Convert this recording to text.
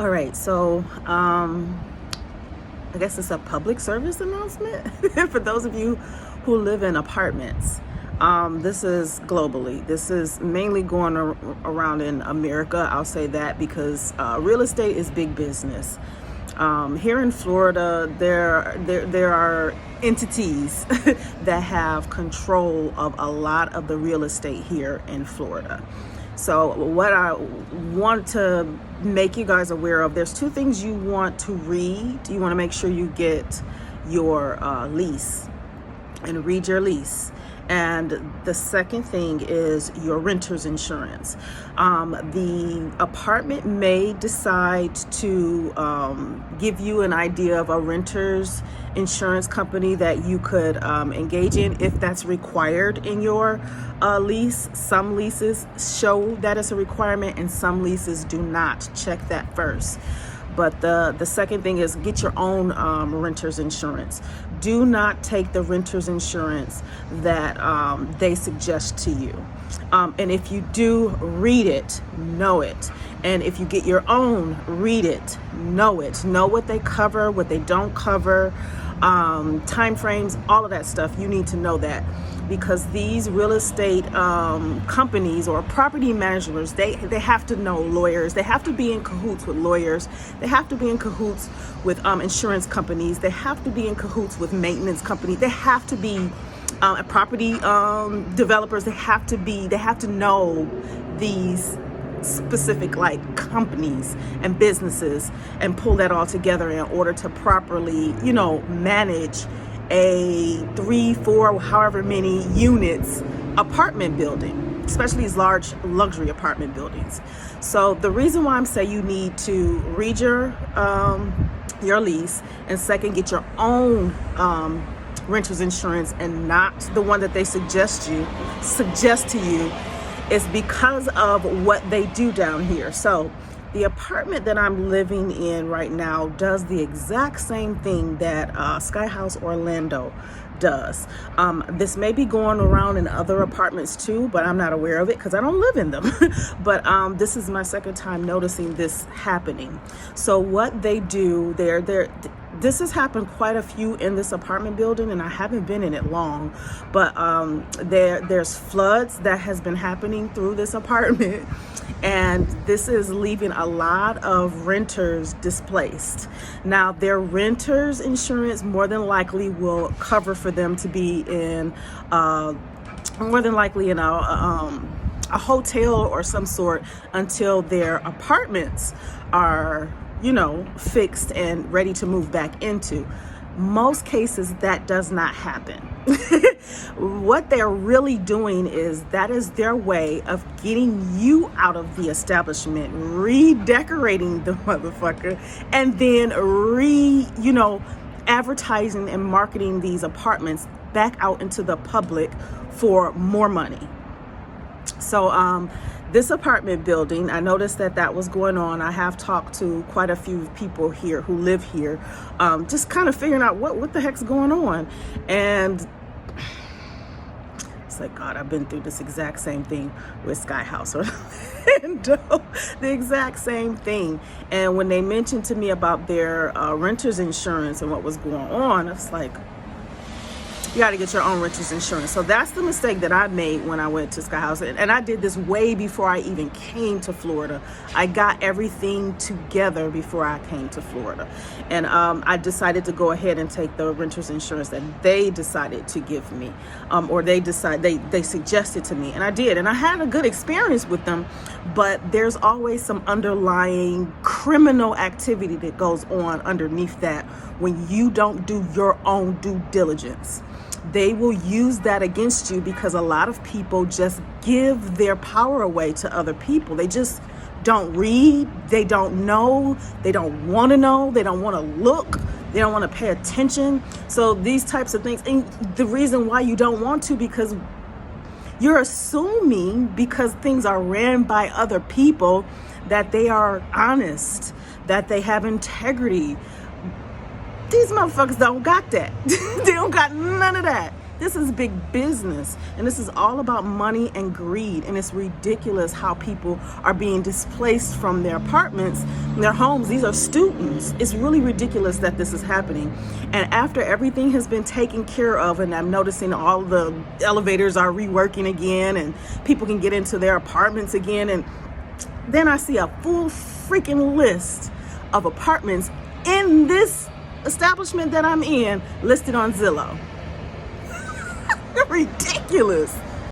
All right, so I guess it's a public service announcement for those of you who live in apartments. This is globally. This is mainly going around in America. I'll say that because real estate is big business. Here in Florida, there are entities that have control of a lot of the real estate here in Florida. So what I want to make you guys aware of, there's two things you want to read. You want to make sure you get your lease and read your lease. And the second thing is your renter's insurance. The apartment may decide to give you an idea of a renter's insurance company that you could engage in if that's required in your lease. Some leases show that it's a requirement and some leases do not. Check that first. But the second thing is get your own renter's insurance. Do not take the renter's insurance that they suggest to you. And if you do, read it, know it. And if you get your own, read it, know it. Know what they cover, what they don't cover, time frames, all of that stuff. You need to know that. Because these real estate companies or property managers, they have to know lawyers. They have to be in cahoots with lawyers. They have to be in cahoots with insurance companies. They have to be in cahoots with maintenance companies. They have to be property developers. They have to know these specific like companies and businesses and pull that all together in order to properly, manage a 3, 4, however many units apartment building, especially these large luxury apartment buildings. So the reason why I'm saying you need to read your lease, and second, get your own renter's insurance and not the one that they suggest to you is because of what they do down here. So the apartment that I'm living in right now does the exact same thing that Sky House Orlando does. This may be going around in other apartments too, but I'm not aware of it because I don't live in them. But this is my second time noticing this happening. So what they do, this has happened quite a few in this apartment building, and I haven't been in it long, but there's floods that has been happening through this apartment, and this is leaving a lot of renters displaced. Now, their renter's insurance more than likely will cover for them to be in more than likely in a hotel or some sort until their apartments are fixed and ready to move back into. Most cases that does not happen. What they're really doing is that is their way of getting you out of the establishment, redecorating the motherfucker, and then advertising and marketing these apartments back out into the public for more money. So this apartment building, I noticed that was going on. I have talked to quite a few people here who live here, just kind of figuring out what the heck's going on. And it's like, God, I've been through this exact same thing with Sky House Orlando, the exact same thing. And when they mentioned to me about their renter's insurance and what was going on, it's like, you got to get your own renter's insurance. So that's the mistake that I made when I went to Sky House. And I did this way before I even came to Florida. I got everything together before I came to Florida. And I decided to go ahead and take the renter's insurance that they decided to give me. Or they suggested to me. And I did. And I had a good experience with them. But there's always some underlying criminal activity that goes on underneath that when you don't do your own due diligence. They will use that against you because a lot of people just give their power away to other people. They just don't read, they don't know, they don't want to know, they don't want to look, they don't want to pay attention. So these types of things, and the reason why you don't want to, because you're assuming because things are ran by other people that they are honest, that they have integrity. These motherfuckers don't got that. They don't got none of that. This is big business, and this is all about money and greed, and it's ridiculous how people are being displaced from their apartments, their homes. These are students. It's really ridiculous that this is happening. And after everything has been taken care of, and I'm noticing all the elevators are reworking again, and people can get into their apartments again, and then I see a full freaking list of apartments in this establishment that I'm in listed on Zillow. Ridiculous.